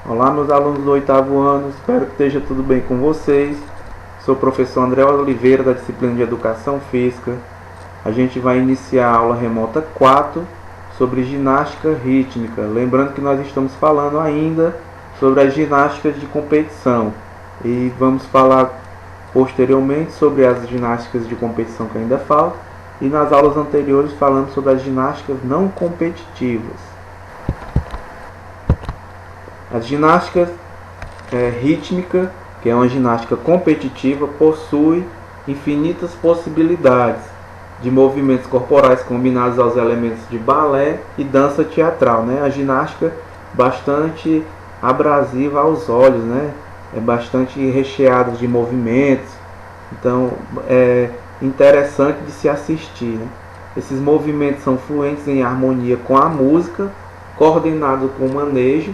Olá, meus alunos do oitavo ano, espero que esteja tudo bem com vocês. Sou o professor André Oliveira, da disciplina de Educação Física. A gente vai iniciar a aula remota 4 sobre ginástica rítmica. Lembrando que nós estamos falando ainda sobre as ginásticas de competição. E vamos falar posteriormente sobre as ginásticas de competição que ainda faltam. E nas aulas anteriores falamos sobre as ginásticas não competitivas. As ginásticas rítmica, que é uma ginástica competitiva, possui infinitas possibilidades de movimentos corporais combinados aos elementos de balé e dança teatral, né? A ginástica bastante abrasiva aos olhos, né? É bastante recheada de movimentos, então é interessante de se assistir, né? Esses movimentos são fluentes em harmonia com a música, coordenados com o manejo,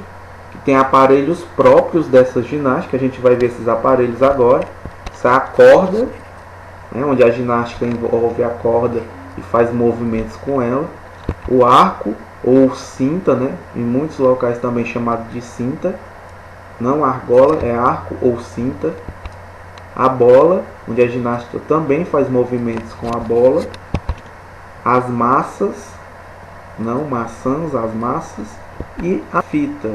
que tem aparelhos próprios dessa ginástica. A gente vai ver esses aparelhos agora. Essa é a corda, né, onde a ginástica envolve a corda e faz movimentos com ela. O arco ou cinta, né, em muitos locais também chamado de cinta. Não argola, é arco ou cinta. A bola, onde a ginástica também faz movimentos com a bola. As massas, não maçãs, as massas. E a fita.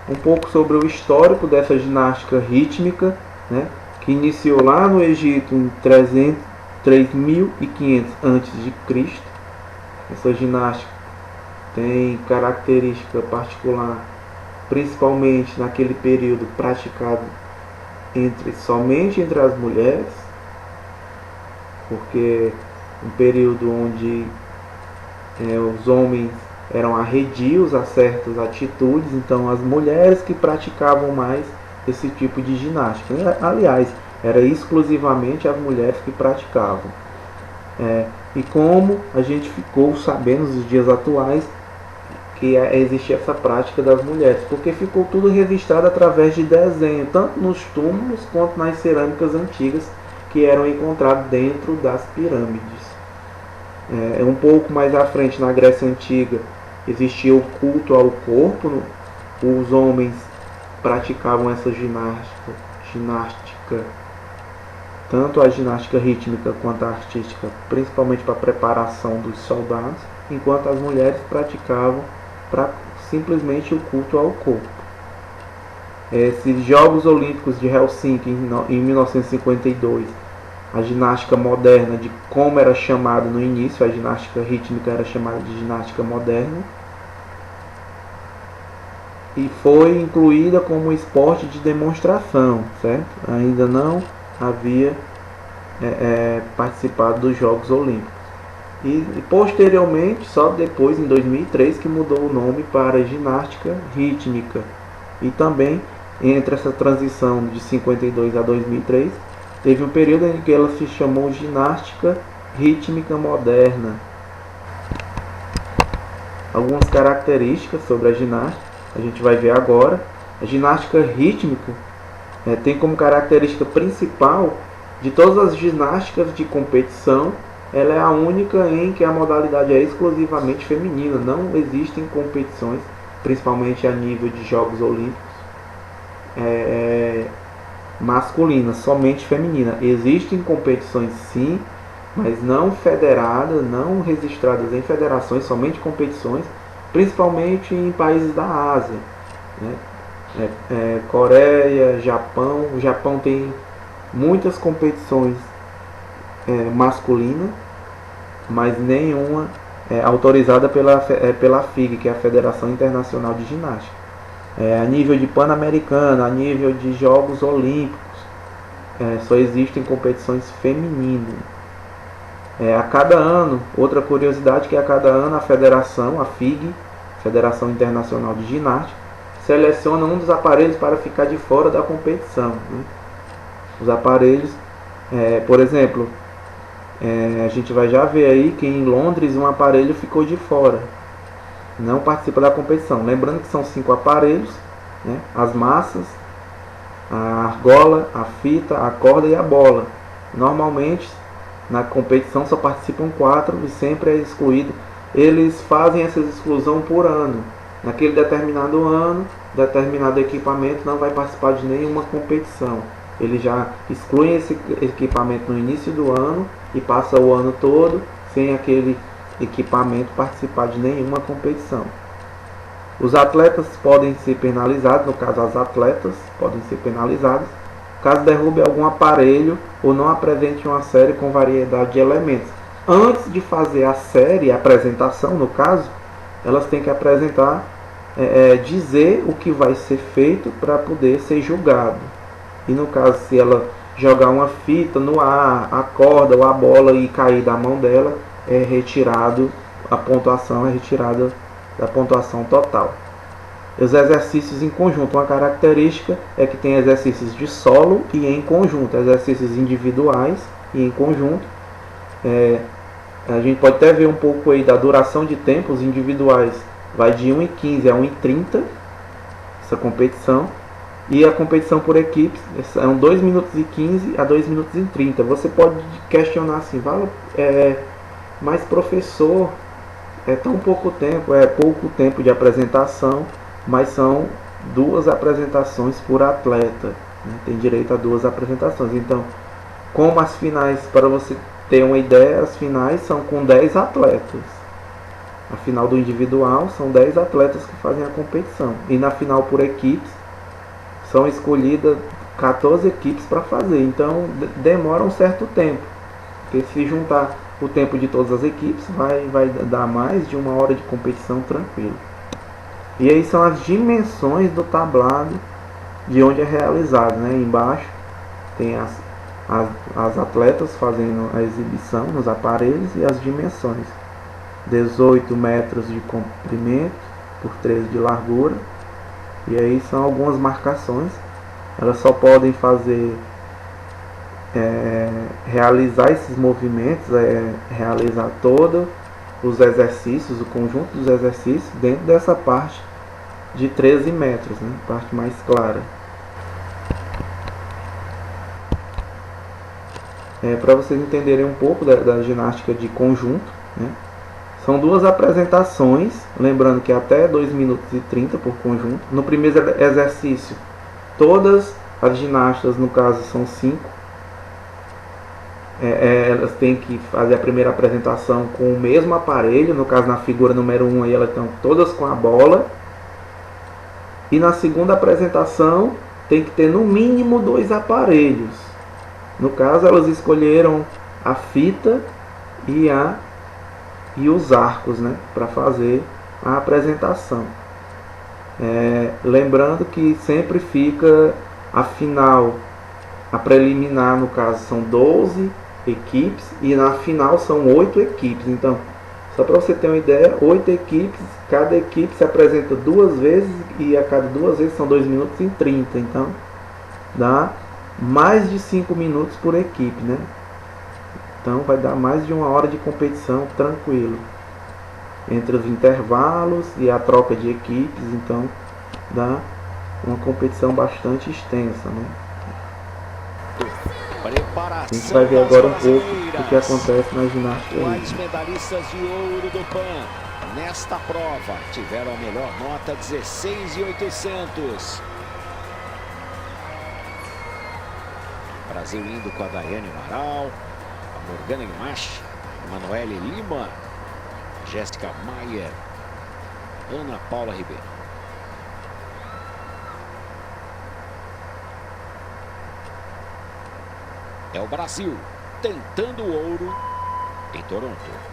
Um pouco sobre o histórico dessa ginástica rítmica, né, que iniciou lá no Egito em 3500 a.C. Essa ginástica tem característica particular, principalmente naquele período praticado somente entre as mulheres, porque um período onde os homens eram arredios a certas atitudes, então as mulheres que praticavam mais esse tipo de ginástica. Aliás, era exclusivamente as mulheres que praticavam. E como a gente ficou sabendo nos dias atuais que existe essa prática das mulheres, porque ficou tudo registrado através de desenho, tanto nos túmulos quanto nas cerâmicas antigas que eram encontradas dentro das pirâmides. Um pouco mais à frente, na Grécia Antiga, existia o culto ao corpo. Os homens praticavam essa ginástica, tanto a ginástica rítmica quanto a artística, principalmente para a preparação dos soldados, enquanto as mulheres praticavam simplesmente o culto ao corpo. Esses Jogos Olímpicos de Helsinki em 1952, a ginástica moderna, de como era chamada no início, a ginástica rítmica era chamada de ginástica moderna, e foi incluída como esporte de demonstração, certo? Ainda não havia participado dos Jogos Olímpicos. E posteriormente, só depois, em 2003, que mudou o nome para ginástica rítmica. E também, entre essa transição de 52 a 2003, teve um período em que ela se chamou ginástica rítmica moderna. Algumas características sobre a ginástica a gente vai ver agora. A ginástica rítmica tem como característica principal de todas as ginásticas de competição, ela é a única em que a modalidade é exclusivamente feminina. Não existem competições, principalmente a nível de Jogos Olímpicos, masculina, somente feminina. Existem competições sim, mas não federadas, não registradas em federações, somente competições, principalmente em países da Ásia, né? Coreia, Japão. O Japão tem muitas competições masculinas, mas nenhuma autorizada pela FIG, que é a Federação Internacional de Ginástica. A nível de Pan-Americano, a nível de Jogos Olímpicos, só existem competições femininas. A cada ano, outra curiosidade, que a cada ano a federação, a FIG, Federação Internacional de Ginástica, seleciona um dos aparelhos para ficar de fora da competição, né? Os aparelhos, por exemplo, a gente vai já ver aí que em Londres um aparelho ficou de fora, não participa da competição. Lembrando que são 5 aparelhos, né? As massas, a argola, a fita, a corda e a bola. Normalmente Na competição só participam 4 e sempre é excluído. Eles fazem essa exclusão por ano. Naquele determinado ano, determinado equipamento não vai participar de nenhuma competição. Eles já excluem esse equipamento no início do ano e passa o ano todo sem aquele equipamento participar de nenhuma competição. Os atletas podem ser penalizados, no caso as atletas podem ser penalizadas, caso derrube algum aparelho ou não apresente uma série com variedade de elementos. Antes de fazer a série, a apresentação no caso, elas têm que apresentar, dizer o que vai ser feito para poder ser julgado. E no caso, se ela jogar uma fita no ar, a corda ou a bola e cair da mão dela, é retirado, a pontuação é retirada da pontuação total. Os exercícios em conjunto, uma característica é que tem exercícios de solo e em conjunto, exercícios individuais e em conjunto. A gente pode até ver um pouco aí da duração de tempo. Os individuais vai de 1:15 a 1:30, essa competição. E a competição por equipes são 2 minutos e 15 a 2 minutos e 30. Você pode questionar assim, mas professor, é tão pouco tempo, é pouco tempo de apresentação, mas são 2 apresentações por atleta, né? Tem direito a 2 apresentações. Então, como as finais, para você ter uma ideia, as finais são com 10 atletas. A final do individual são 10 atletas que fazem a competição. E na final por equipes, são escolhidas 14 equipes para fazer. Então demora um certo tempo. Porque se juntar o tempo de todas as equipes, vai dar mais de 1 hora de competição tranquilo. E aí são as dimensões do tablado de onde é realizado, né? Embaixo tem as atletas fazendo a exibição nos aparelhos e as dimensões. 18 metros de comprimento por 13 de largura. E aí são algumas marcações. Elas só podem fazer, realizar esses movimentos, realizar todos os exercícios, o conjunto dos exercícios dentro dessa parte de 13 metros, né? Parte mais clara. Para vocês entenderem um pouco da ginástica de conjunto, né? São 2 apresentações, lembrando que até 2 minutos e 30 por conjunto. No primeiro exercício, todas as ginastas, no caso são 5, elas têm que fazer a primeira apresentação com o mesmo aparelho. No caso, na figura número 1, aí elas estão todas com a bola. E na segunda apresentação, tem que ter no mínimo 2 aparelhos. No caso, elas escolheram a fita e os arcos, né, para fazer a apresentação. Lembrando que sempre fica a final, a preliminar, no caso, são 12 equipes e na final são 8 equipes. Então, só para você ter uma ideia, 8 equipes, cada equipe se apresenta 2 vezes e a cada 2 vezes são 2 minutos e 30. Então, dá mais de 5 minutos por equipe, né? Então vai dar mais de 1 hora de competição tranquilo. Entre os intervalos e a troca de equipes, então dá uma competição bastante extensa, né? A gente vai ver agora um pouco o que acontece na ginástica rítmica. Medalhistas de ouro do PAN nesta prova tiveram a melhor nota, 16.800. Brasil indo com a Daiane Amaral, a Morgana Guimarães, Emanuele Lima, Jéssica Maier, Ana Paula Ribeiro. É o Brasil tentando o ouro em Toronto.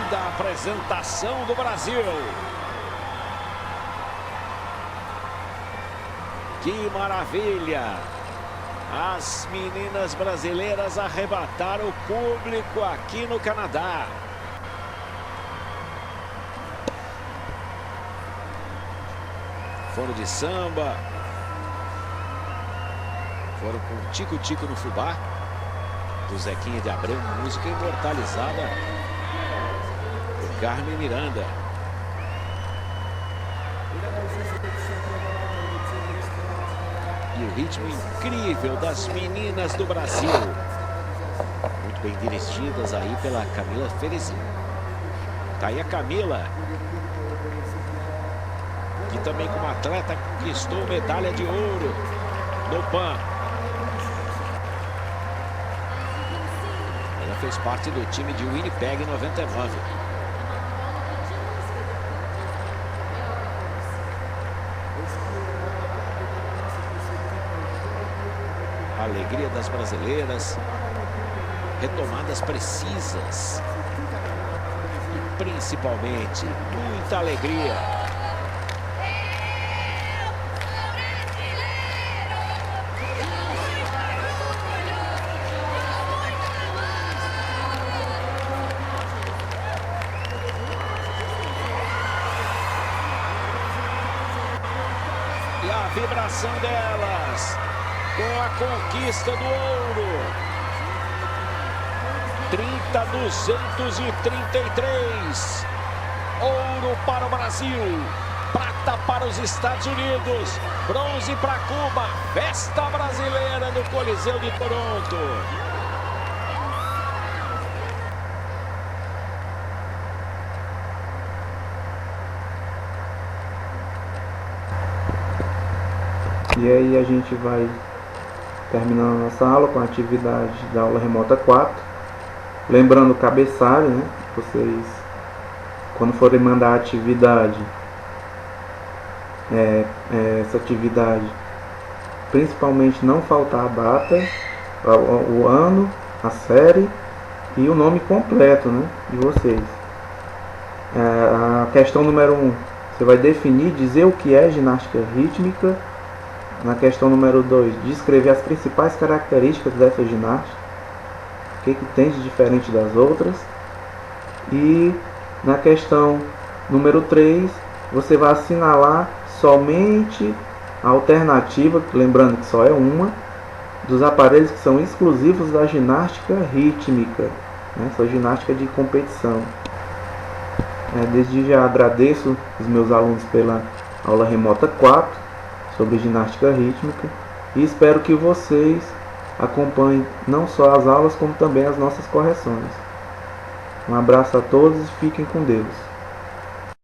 Linda apresentação do Brasil. Que maravilha! As meninas brasileiras arrebataram o público aqui no Canadá. Foram de samba. Foram com Tico-Tico no Fubá, do Zequinha de Abreu, música imortalizada por Carmen Miranda. E o ritmo incrível das meninas do Brasil. Muito bem dirigidas aí pela Camila Ferezinho. Tá aí a Camila, que também como atleta conquistou medalha de ouro no PAN. Ela fez parte do time de Winnipeg em 99. A alegria das brasileiras, retomadas precisas e principalmente muita alegria. E a vibração delas com a conquista do ouro. 30.233. Ouro para o Brasil. Prata para os Estados Unidos. Bronze para Cuba. Festa brasileira no Coliseu de Toronto. E aí a gente vai terminando a nossa aula com a atividade da aula remota 4. Lembrando o cabeçalho, né? Vocês, quando forem mandar a atividade, essa atividade, principalmente não faltar a data, o ano, a série e o nome completo, né, de vocês. A questão número 1, você vai definir, dizer o que é ginástica rítmica. Na questão número 2, descrever as principais características dessa ginástica, o que tem de diferente das outras. E na questão número 3, você vai assinalar somente a alternativa, lembrando que só é uma, dos aparelhos que são exclusivos da ginástica rítmica, né, essa ginástica de competição. Desde já agradeço os meus alunos pela aula remota 4, sobre ginástica rítmica, e espero que vocês acompanhem não só as aulas, como também as nossas correções. Um abraço a todos e fiquem com Deus.